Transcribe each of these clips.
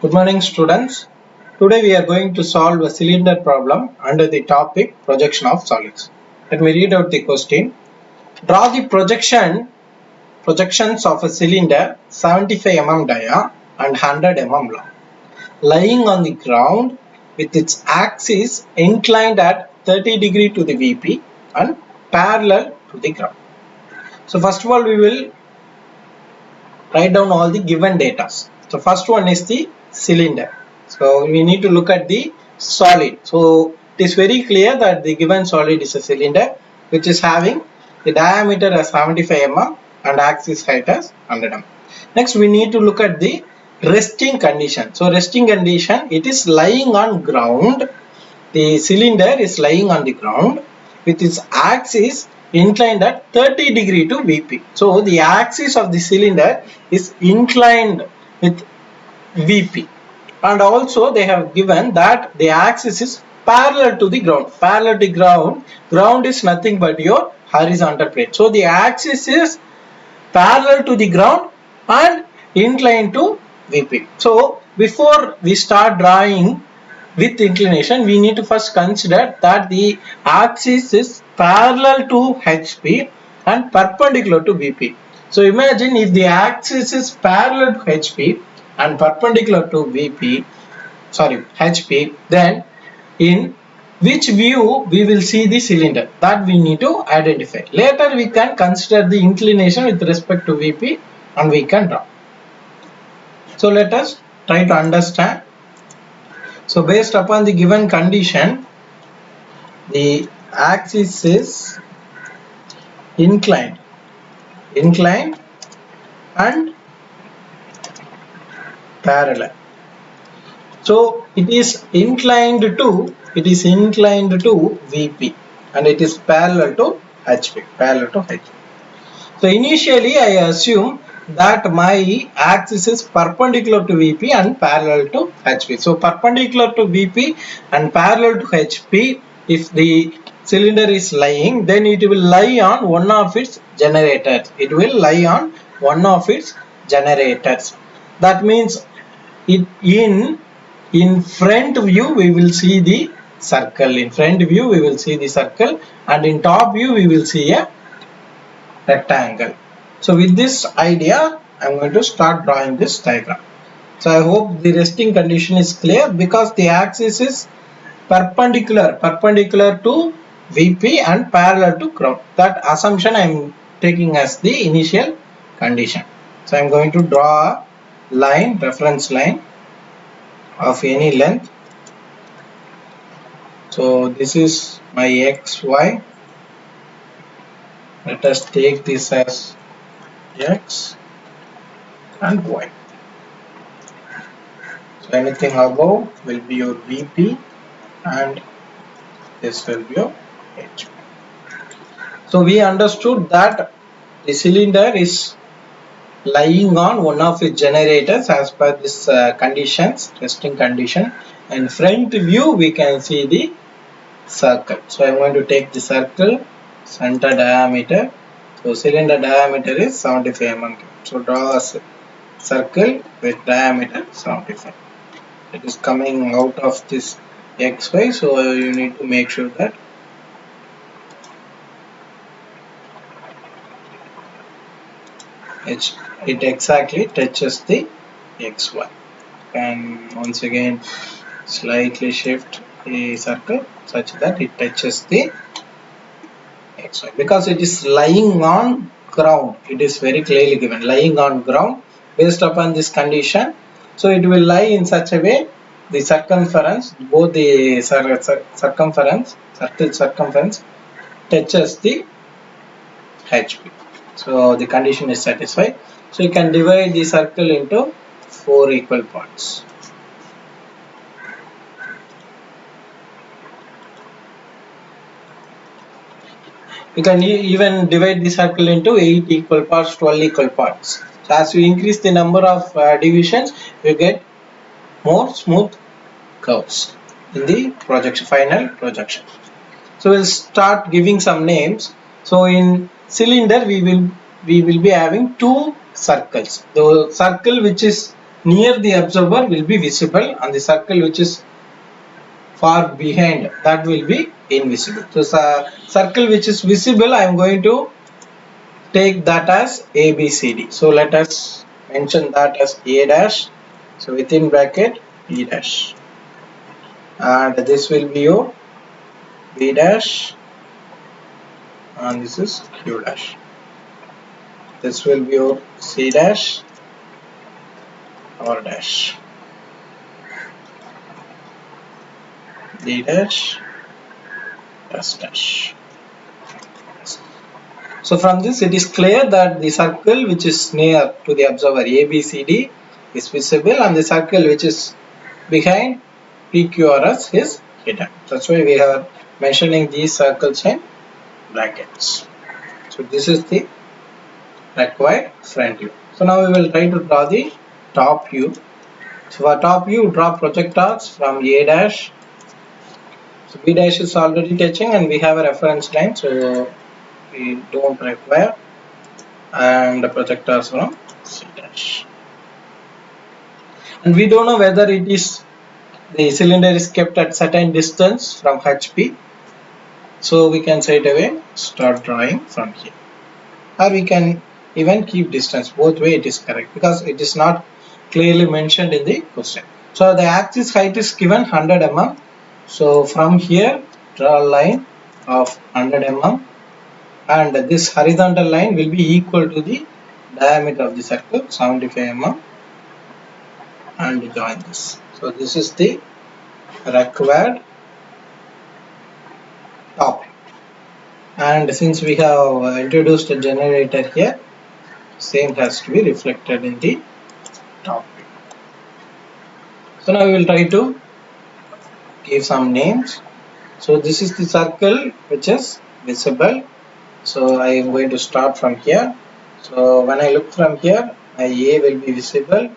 Good morning, students. Today we are going to solve a cylinder problem under the topic projection of solids. Let me read out the question. Draw the projections of a cylinder 75 mm dia and 100 mm long, lying on the ground with its axis inclined at 30 degree to the VP and parallel to the ground. So first of all, we will write down all the given data. So first one is the cylinder. So we need to look at the solid. So it is very clear that the given solid is a cylinder which is having the diameter as 75 mm and axis height as 100 mm. Next we need to look at the resting condition. So resting condition, it is lying on ground. The cylinder is lying on the ground with its axis inclined at 30 degree to VP. So the axis of the cylinder is inclined with VP, and also they have given that the axis is parallel to the ground. Parallel to ground, ground is nothing but your horizontal plane. So the axis is parallel to the ground and inclined to VP. So before we start drawing with inclination, we need to first consider that the axis is parallel to HP and perpendicular to VP. So imagine if the axis is parallel to HP and perpendicular to HP, then in which view we will see the cylinder, that we need to identify. Later we can consider the inclination with respect to VP and we can draw. So let us try to understand. So based upon the given condition, the axis is inclined and parallel. So it is inclined to VP and it is parallel to HP. So initially I assume that my axis is perpendicular to VP and parallel to HP. So perpendicular to VP and parallel to HP, if the cylinder is lying, then it will lie on one of its generators. That means in front view we will see the circle. And in top view we will see a rectangle. So with this idea, I am going to start drawing this diagram. So I hope the resting condition is clear, because the axis is perpendicular to VP and parallel to ground. That assumption I am taking as the initial condition. So I am going to draw a line, reference line of any length. So this is my XY. Let us take this as X and Y. So anything above will be your VP and this will be your HP. So we understood that the cylinder is lying on one of its generators as per this resting condition, and front view we can see the circle. So I am going to take the circle, center diameter. So cylinder diameter is 75 mm. So draw a circle with diameter 75. It is coming out of this XY, so you need to make sure that it exactly touches the XY. And once again slightly shift the circle such that it touches the XY, because it is lying on ground. It is very clearly given, lying on ground. Based upon this condition, so it will lie in such a way the circumference, both the circle circumference touches the HP. So the condition is satisfied. So you can divide the circle into 4 equal parts. You can even divide the circle into 8 equal parts, 12 equal parts. So as you increase the number of divisions, you get more smooth curves in the final projection. So we'll start giving some names. So in cylinder we will be having 2 circles. The circle which is near the observer will be visible, and the circle which is far behind, that will be invisible. So circle which is visible, I am going to take that as ABCD. So let us mention that as A dash. So within bracket B dash, and this will be your B dash, and this is Q dash. This will be your C dash, R dash, D dash, S dash. So from this it is clear that the circle which is near to the observer ABCD is visible, and the circle which is behind PQRS is hidden. That's why we are mentioning these circles in brackets. So this is the required front view. So now we will try to draw the top view. So for top view, draw projectors from A dash. So B dash is already touching, and we have a reference line, so we don't require, and the projectors from C dash. And we don't know whether it is the cylinder is kept at certain distance from HP. So we can straight away start drawing from here, or we can even keep distance. Both way it is correct, because it is not clearly mentioned in the question. So the axis height is given 100 mm. So from here draw a line of 100 mm, and this horizontal line will be equal to the diameter of the circle 75 mm, and join this. So this is the required top. And since we have introduced a generator here, same has to be reflected in the top view. So now we will try to give some names. So this is the circle which is visible. So I am going to start from here. So when I look from here, my A will be visible.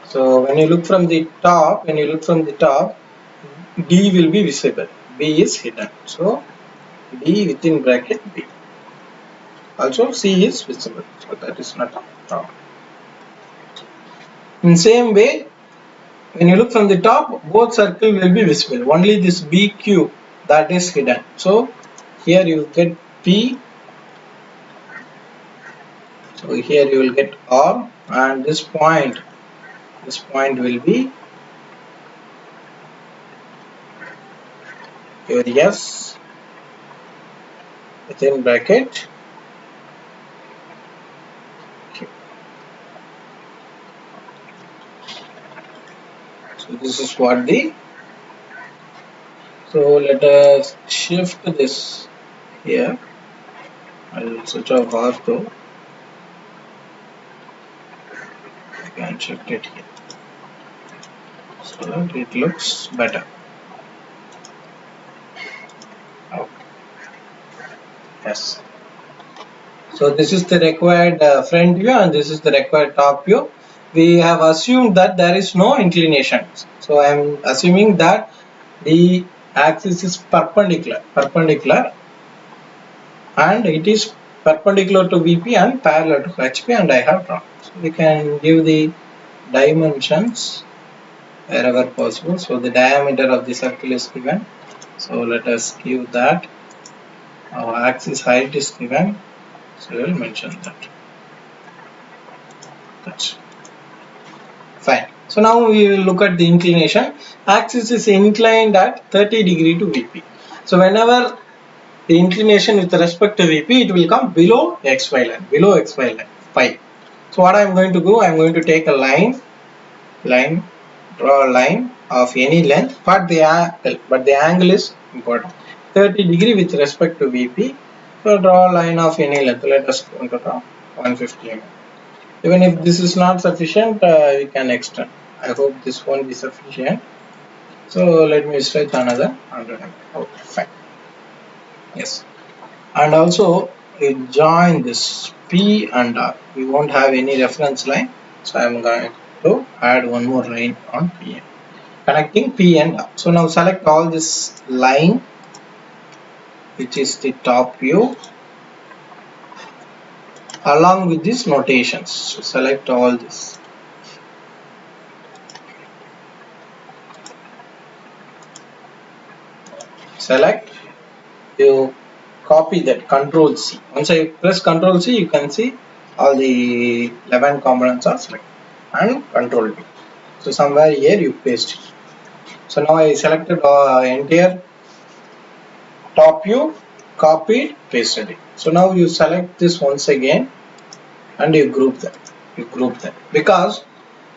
So when you look from the top, D will be visible. B is hidden. So D within bracket B. Also C is visible. So that is not a problem. In same way, when you look from the top, both circle will be visible. Only this BQ that is hidden. So here you get P. So here you will get R, and this point will be your S within bracket Q. So this is what the. So let us shift this here. I will switch off ortho. I can shift it here so that it looks better. Okay. Yes. So this is the required front view, and this is the required top view. We have assumed that there is no inclination. So I am assuming that the axis is perpendicular, and it is perpendicular to VP and parallel to HP, and I have drawn. So we can give the dimensions wherever possible. So the diameter of the circle is given. So let us give that. Our axis height is given. So we will mention that. That's fine. So now we will look at the inclination. Axis is inclined at 30 degree to VP. So whenever the inclination with respect to VP, it will come below XY line, phi. So what I am going to do, I am going to take a line, draw a line of any length, but the angle is important. 30 degree with respect to VP. So draw a line of any length. Let us going to draw 150 mm. Even if this is not sufficient, we can extend. I hope this won't be sufficient. So let me stretch another 100 mm. Okay, fine. Yes. And also we join this P and R. We won't have any reference line, so I am going to add one more line on P, connecting P and R. So now select all this line, which is the top view, along with these notations. So select all this. select, you copy that, Control C. Once I press Control C, you can see all the 11 components are selected, and Control V. So somewhere here you paste it. So now I selected entire top view, copied, pasted it. So now you select this once again and you group them. Because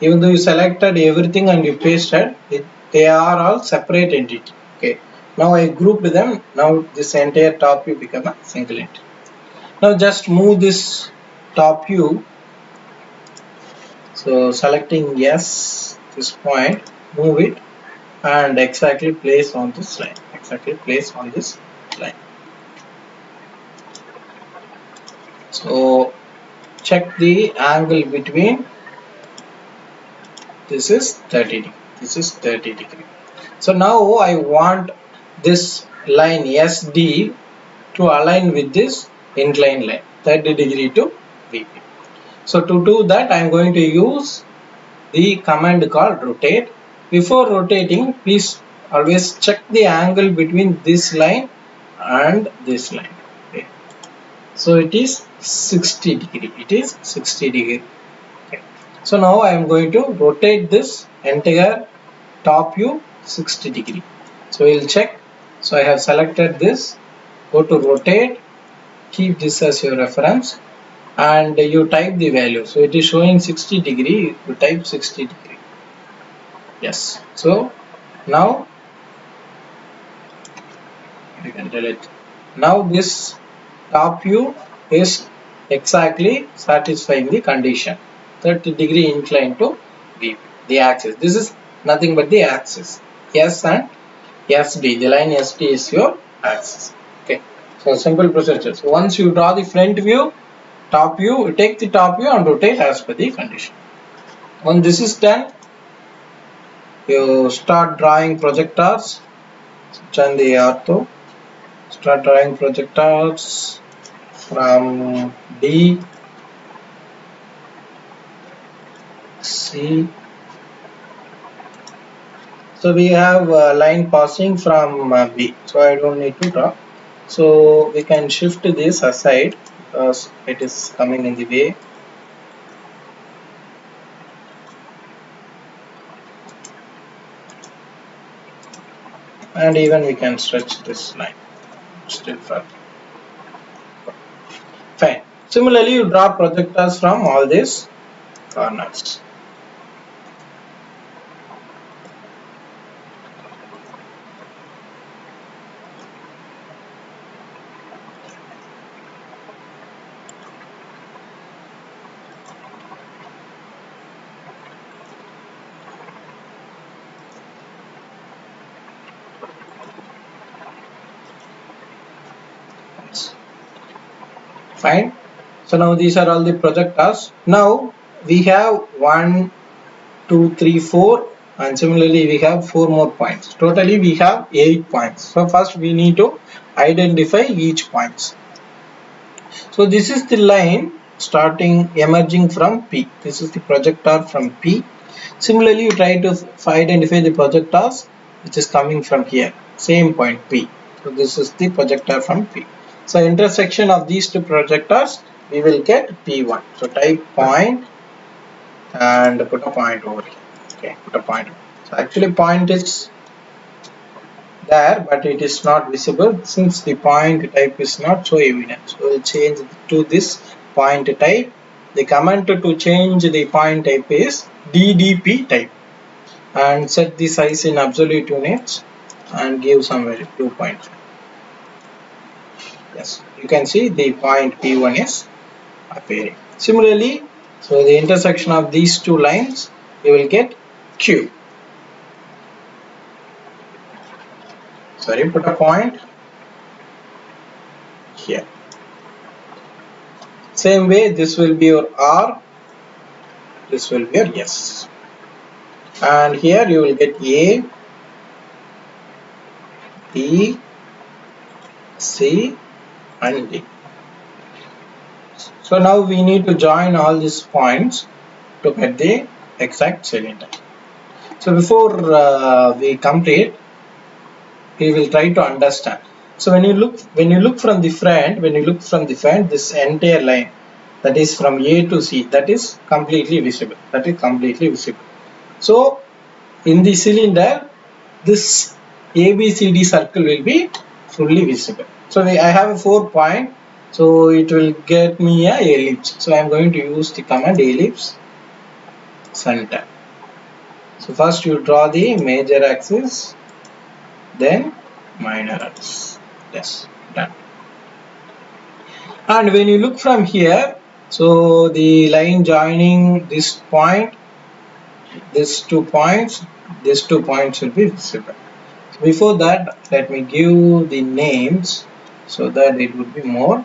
even though you selected everything and you pasted it, they are all separate entity. Okay. Now I grouped them. Now this entire top view become a single entity. Now just move this top view. So selecting yes, this point, move it and exactly place on this line. So check the angle between, this is 30 degree, so now I want this line SD to align with this inclined line 30 degree to VP. So to do that, I am going to use the command called rotate. Before rotating, please always check the angle between this line and this line. Okay. So it is 60 degree. Okay. So now I am going to rotate this entire top view 60 degree. So we'll check. So I have selected this. Go to rotate. Keep this as your reference. And you type the value. So it is showing 60 degree. You type 60 degree. Yes. So now you can delete. Now this top view is exactly satisfying the condition. 30 degree inclined to VP, the axis. This is nothing but the axis. S and SD. The line SD is your axis. Okay. So simple procedure. So once you draw the front view, top view, you take the top view and rotate as per the condition. When this is done, you start drawing projectors. Switch on the ortho. Start drawing projectors from D, C. So we have a line passing from B. So I don't need to draw. So we can shift this aside because it is coming in the way. And even we can stretch this line still further. Fine. Similarly, you draw projectors from all these corners. Fine. So now these are all the projectors. Now we have 1, 2, 3, 4, and similarly we have 4 more points. Totally we have 8 points. So first we need to identify each points. So this is the line starting emerging from P. This is the projector from P. Similarly, you try to identify the projectors which is coming from here. Same point P. So this is the projector from P. So intersection of these two projectors, we will get P1. So type point and put a point over here. Okay, put a point. So actually point is there, but it is not visible since the point type is not so evident. So we'll change to this point type. The command to change the point type is DDP type, and set the size in absolute units and give some value 2.5. Yes, you can see the point P1 is appearing. Similarly, so the intersection of these two lines, you will get Q. Sorry, put a point here. Same way, this will be your R, this will be your S. And here you will get A, B, C, and D. So now we need to join all these points to get the exact cylinder. So before we complete, he will try to understand. So when you look from the front, this entire line, that is from A to C, that is completely visible. So in the cylinder, this ABCD circle will be fully visible. So I have a 4 point, so it will get me a ellipse. So I am going to use the command ellipse center. So first you draw the major axis, then minor axis. Yes, done. And when you look from here, so the line joining this point, these 2 points, will be visible. Before that, let me give the names so that it would be more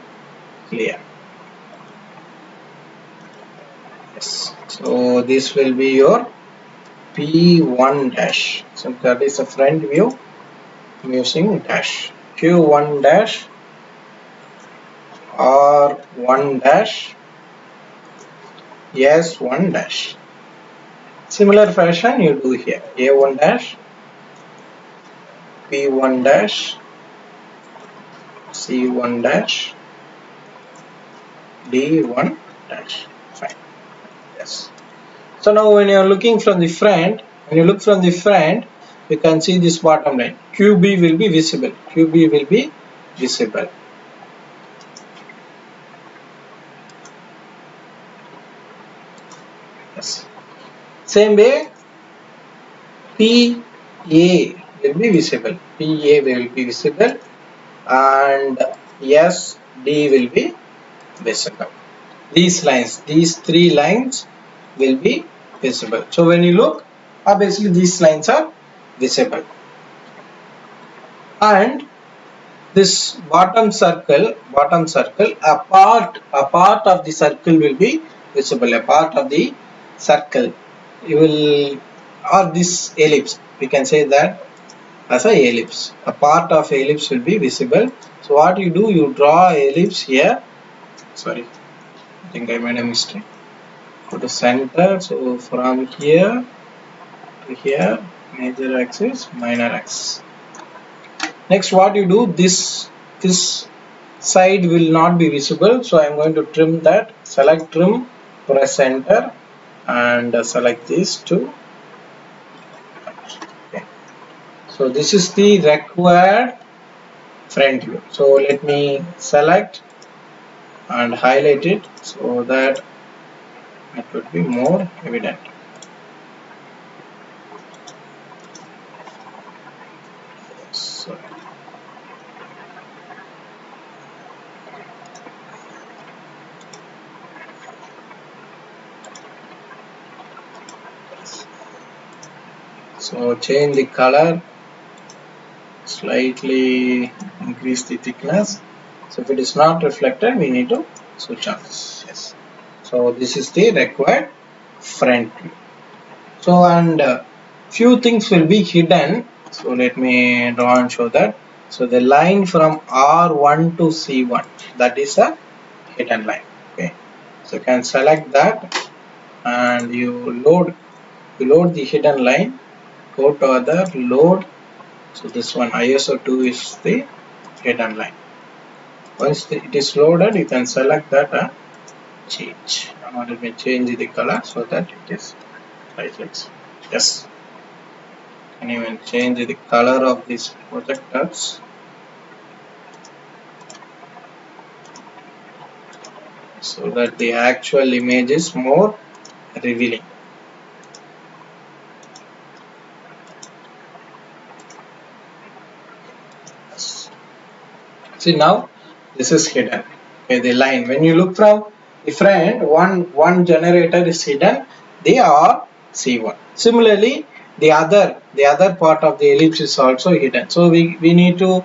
clear. Yes. So this will be your P1 dash. So that is a front view. I'm using dash. Q1 dash, R1 dash, S1 dash. Similar fashion you do here. A1 dash, P1 dash, C1 dash, D1 dash. Fine. Yes. So now when you are looking from the front, you can see this bottom line. QB will be visible. Yes. Same way, PA will be visible. And SD will be visible. These 3 lines will be visible. So when you look, obviously these lines are visible. And this bottom circle, a part of the circle will be visible. A part of the circle, you will, or this ellipse, we can say that as a ellipse. A part of ellipse will be visible. So what you do, you draw ellipse here. Sorry, I think I made a mistake. Go to center. So from here to here, major axis, minor axis. Next, what you do, this side will not be visible, so I am going to trim that. Select trim, press enter, and select these two. Okay. So this is the required front view. So let me select and highlight it so that it would be more evident. So, change the color, slightly increase the thickness. So if it is not reflected, we need to switch on this. Yes. So this is the required front view. So and few things will be hidden. So let me draw and show that. So the line from R1 to C1, that is a hidden line. Okay. So you can select that and you load the hidden line. Go to other, load. So this one ISO 2 is the hidden line. Once it is loaded, you can select that and change. Now let me change the color so that it is like this. Yes. And even change the color of these projectors. So that the actual image is more revealing. Yes. See now this is hidden. Okay, the line. When you look from the front, one generator is hidden. They are C1. Similarly, the other part of the ellipse is also hidden. So we need to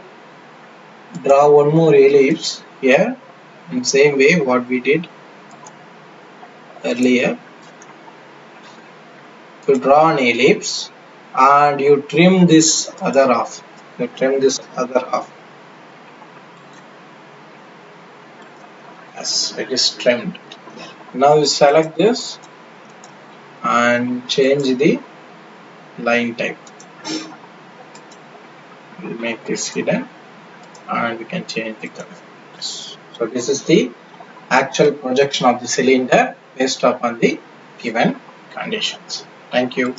draw one more ellipse here in same way what we did earlier. You draw an ellipse and you trim this other half. Yes, it is trimmed. Now you select this and change the line type. we'll make this hidden and we can change the color. So this is the actual projection of the cylinder based upon the given conditions. Thank you.